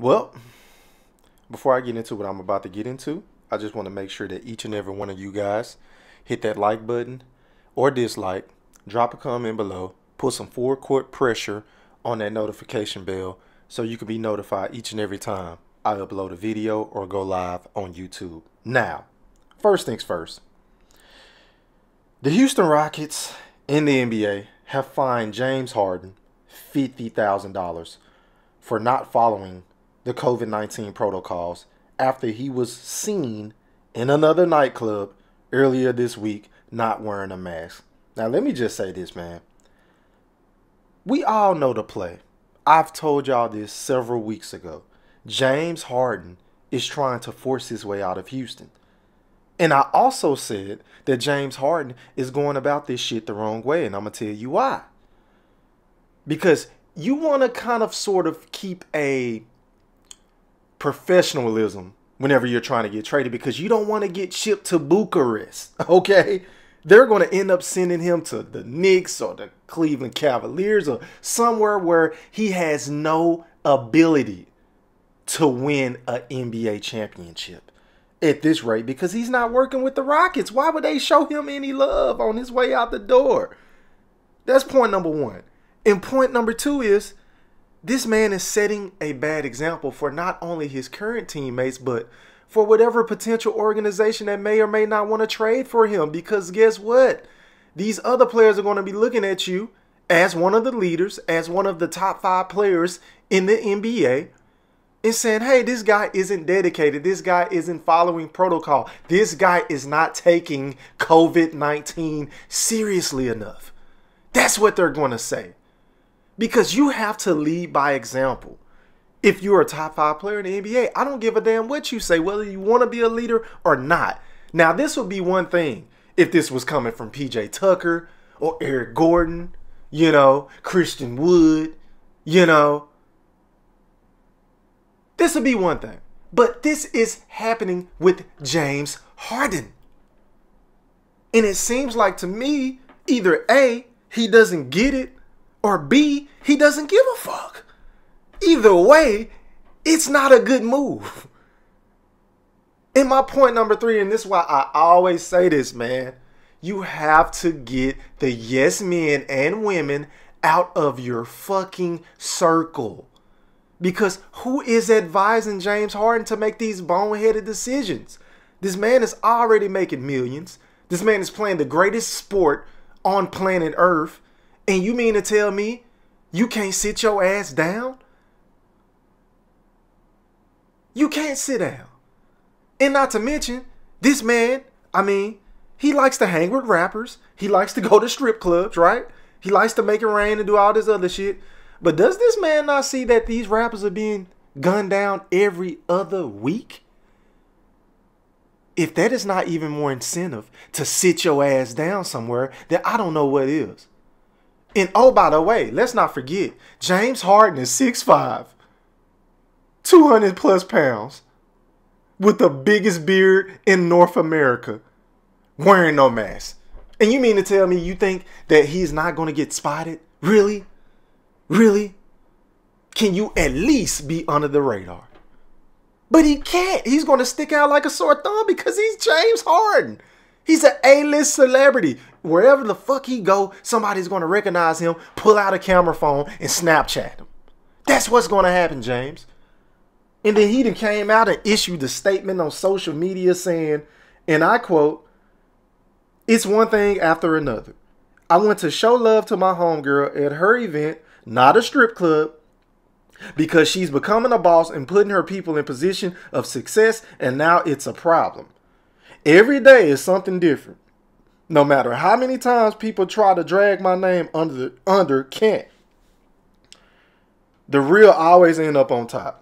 Well, before I get into what I'm about to get into, I just want to make sure that each and every one of you guys hit that like button or dislike, drop a comment below, put some full court pressure on that notification bell so you can be notified each and every time I upload a video or go live on YouTube. Now, first things first. The Houston Rockets in the NBA have fined James Harden $50,000 for not following the COVID-19 protocols after he was seen in another nightclub earlier this week not wearing a mask. Now, let me just say this, man. We all know the play. I've told y'all this several weeks ago. James Harden is trying to force his way out of Houston. And I also said that James Harden is going about this shit the wrong way, and I'm going to tell you why. Because you want to kind of sort of keep a professionalism whenever you're trying to get traded because you don't want to get shipped to Bucharest, okay? They're going to end up sending him to the Knicks or the Cleveland Cavaliers or somewhere where he has no ability to win an NBA championship at this rate because he's not working with the Rockets. Why would they show him any love on his way out the door? That's point number one. And point number two is this man is setting a bad example for not only his current teammates, but for whatever potential organization that may or may not want to trade for him. Because guess what? These other players are going to be looking at you as one of the leaders, as one of the top 5 players in the NBA, and saying, hey, this guy isn't dedicated. This guy isn't following protocol. This guy is not taking COVID-19 seriously enough. That's what they're going to say. Because you have to lead by example. If you're a top 5 player in the NBA, I don't give a damn what you say, whether you want to be a leader or not. Now, this would be one thing if this was coming from PJ Tucker or Eric Gordon, Christian Wood, This would be one thing. But this is happening with James Harden. And it seems like to me, either A, he doesn't get it, or B, he doesn't give a fuck. Either way, it's not a good move. And my point number 3, and this is why I always say this, man. You have to get the yes men and women out of your fucking circle. Because who is advising James Harden to make these boneheaded decisions? This man is already making millions. This man is playing the greatest sport on planet Earth. And you mean to tell me you can't sit your ass down? You can't sit down. And not to mention, this man, he likes to hang with rappers. He likes to go to strip clubs, right? He likes to make it rain and do all this other shit. But does this man not see that these rappers are being gunned down every other week? If that is not even more incentive to sit your ass down somewhere, then I don't know what is. And oh, by the way, let's not forget, James Harden is 6'5", 200 plus pounds, with the biggest beard in North America, wearing no mask. And you mean to tell me you think that he's not going to get spotted? Really? Really? Can you at least be under the radar? But he can't. He's going to stick out like a sore thumb because he's James Harden. He's an A-list celebrity. Wherever the fuck he go, somebody's going to recognize him, pull out a camera phone, and Snapchat him. That's what's going to happen, James. And then he came out and issued a statement on social media saying, and I quote, "It's one thing after another. I went to show love to my homegirl at her event, not a strip club, because she's becoming a boss and putting her people in position of success, and now it's a problem. Every day is something different. No matter how many times people try to drag my name under can't. The real always end up on top."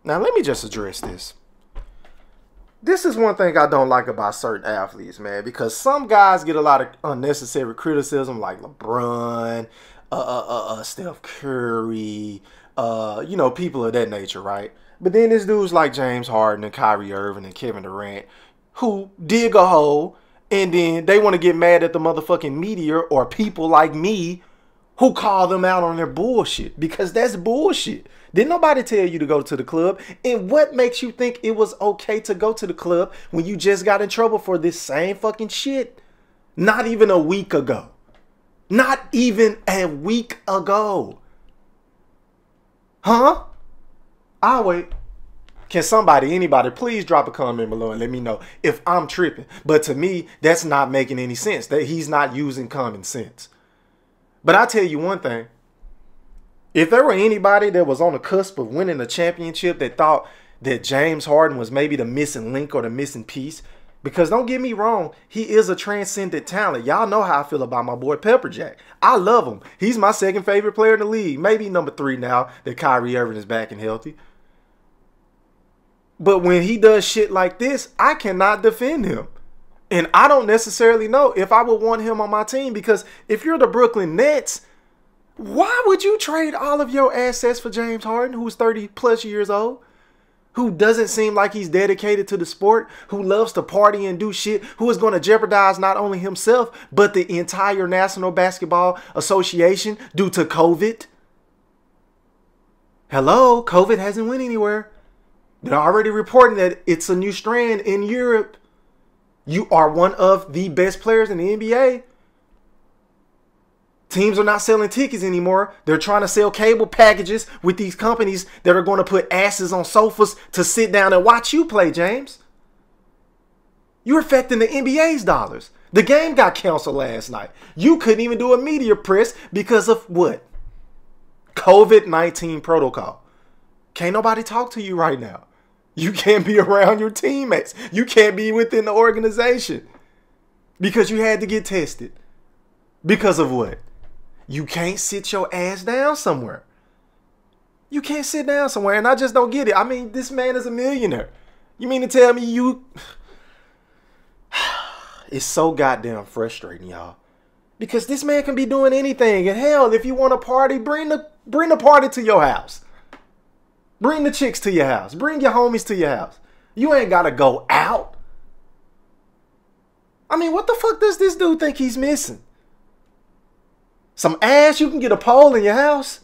Now, let me just address this. This is one thing I don't like about certain athletes, man, because some guys get a lot of unnecessary criticism, like LeBron, Steph Curry, people of that nature, right? But then there's dudes like James Harden and Kyrie Irving and Kevin Durant who dig a hole and then they want to get mad at the motherfucking media or people like me who call them out on their bullshit, because that's bullshit. Didn't nobody tell you to go to the club? And what makes you think it was okay to go to the club when you just got in trouble for this same fucking shit? Not even a week ago. Not even a week ago. Huh? I'll wait. Can somebody, anybody, please drop a comment below and let me know if I'm tripping. But to me, that's not making any sense. That he's not using common sense. But I tell you one thing. If there were anybody that was on the cusp of winning a championship that thought that James Harden was maybe the missing link or the missing piece, because don't get me wrong, he is a transcendent talent. Y'all know how I feel about my boy Pepperjack. I love him. He's my second favorite player in the league. Maybe number 3 now that Kyrie Irving is back and healthy. But when he does shit like this, I cannot defend him. And I don't necessarily know if I would want him on my team, because if you're the Brooklyn Nets, why would you trade all of your assets for James Harden, who's 30 plus years old, who doesn't seem like he's dedicated to the sport, who loves to party and do shit, who is going to jeopardize not only himself, but the entire National Basketball Association due to COVID? Hello, COVID hasn't went anywhere. They're already reporting that it's a new strand in Europe. You are one of the best players in the NBA. Teams are not selling tickets anymore. They're trying to sell cable packages with these companies that are going to put asses on sofas to sit down and watch you play, James. You're affecting the NBA's dollars. The game got canceled last night. You couldn't even do a media press because of what? COVID-19 protocol. Can't nobody talk to you right now. You can't be around your teammates. You can't be within the organization because you had to get tested. Because of what? You can't sit your ass down somewhere. You can't sit down somewhere, and I just don't get it. I mean, this man is a millionaire. You mean to tell me you... It's so goddamn frustrating, y'all. Because this man can be doing anything. And hell, if you want a party, bring the party to your house. Bring the chicks to your house. Bring your homies to your house. You ain't got to go out. I mean, what the fuck does this dude think he's missing? Some ass? You can get a pole in your house.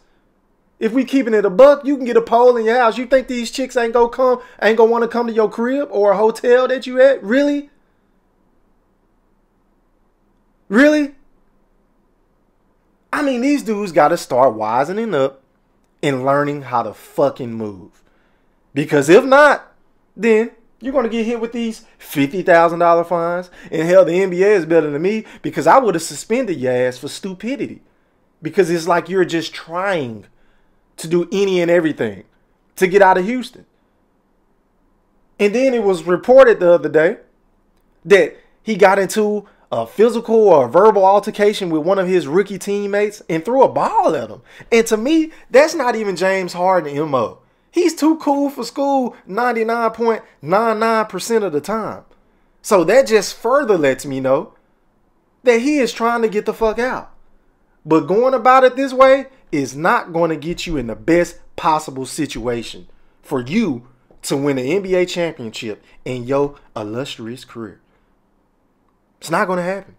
If we keeping it a buck, you can get a pole in your house. You think these chicks ain't gonna want to come to your crib or a hotel that you at? Really? Really? I mean, these dudes got to start wisening up and learning how to fucking move. Because if not, then you're going to get hit with these $50,000 fines. And hell, the NBA is better than me because I would have suspended your ass for stupidity. Because it's like you're just trying to do any and everything to get out of Houston. And then it was reported the other day that he got into a physical or a verbal altercation with one of his rookie teammates and threw a ball at him. And to me, that's not even James Harden MO. He's too cool for school 99.99% of the time. So that just further lets me know that he is trying to get the fuck out. But going about it this way is not going to get you in the best possible situation for you to win an NBA championship in your illustrious career. It's not going to happen.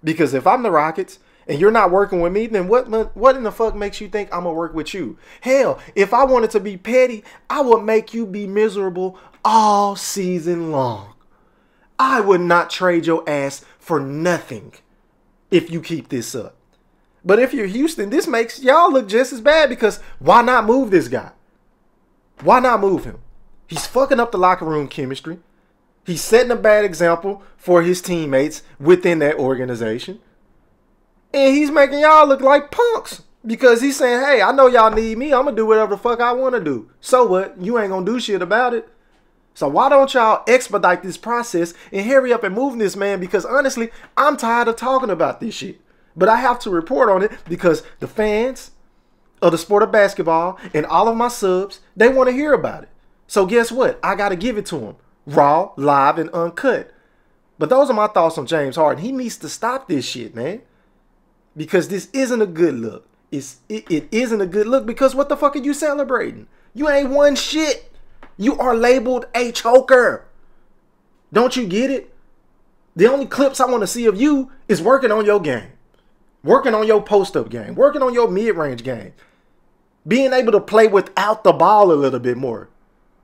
Because if I'm the Rockets and you're not working with me, then what in the fuck makes you think I'm going to work with you? Hell, if I wanted to be petty, I would make you be miserable all season long. I would not trade your ass for nothing if you keep this up. But if you're Houston, this makes y'all look just as bad because why not move this guy? Why not move him? He's fucking up the locker room chemistry. He's setting a bad example for his teammates within that organization. And he's making y'all look like punks. Because he's saying, hey, I know y'all need me. I'm going to do whatever the fuck I want to do. So what? You ain't going to do shit about it. So why don't y'all expedite this process and hurry up and move this man? Because honestly, I'm tired of talking about this shit. But I have to report on it because the fans of the sport of basketball and all of my subs, they want to hear about it. So guess what? I got to give it to them. Raw, live, and uncut. But those are my thoughts on James Harden. He needs to stop this shit, man. Because this isn't a good look. It isn't a good look because what the fuck are you celebrating? You ain't won shit. You are labeled a choker. Don't you get it? The only clips I want to see of you is working on your game. working on your post-up game, working on your mid-range game, being able to play without the ball a little bit more.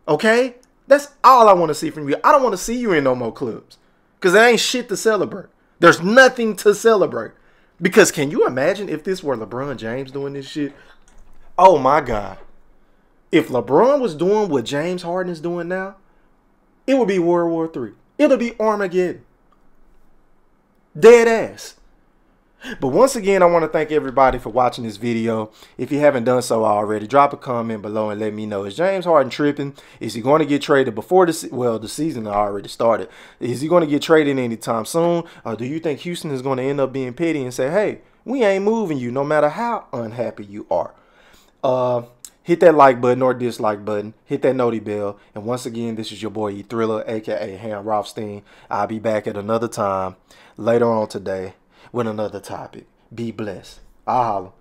Okay? That's all I want to see from you. I don't want to see you in no more clubs because there ain't shit to celebrate. There's nothing to celebrate. Because can you imagine if this were LeBron James doing this shit? Oh, my God. If LeBron was doing what James Harden is doing now, it would be World War III. It'll be Armageddon. Dead ass. But once again, I want to thank everybody for watching this video. If you haven't done so already, drop a comment below and let me know. Is James Harden tripping? Is he going to get traded before the season already started? Is he going to get traded anytime soon? Or do you think Houston is going to end up being petty and say, hey, we ain't moving you no matter how unhappy you are? Hit that like button or dislike button. Hit that noti bell. And once again, this is your boy E Thriller, a.k.a. Ham Rothstein. I'll be back at another time later on today with another topic. Be blessed. I'll holla.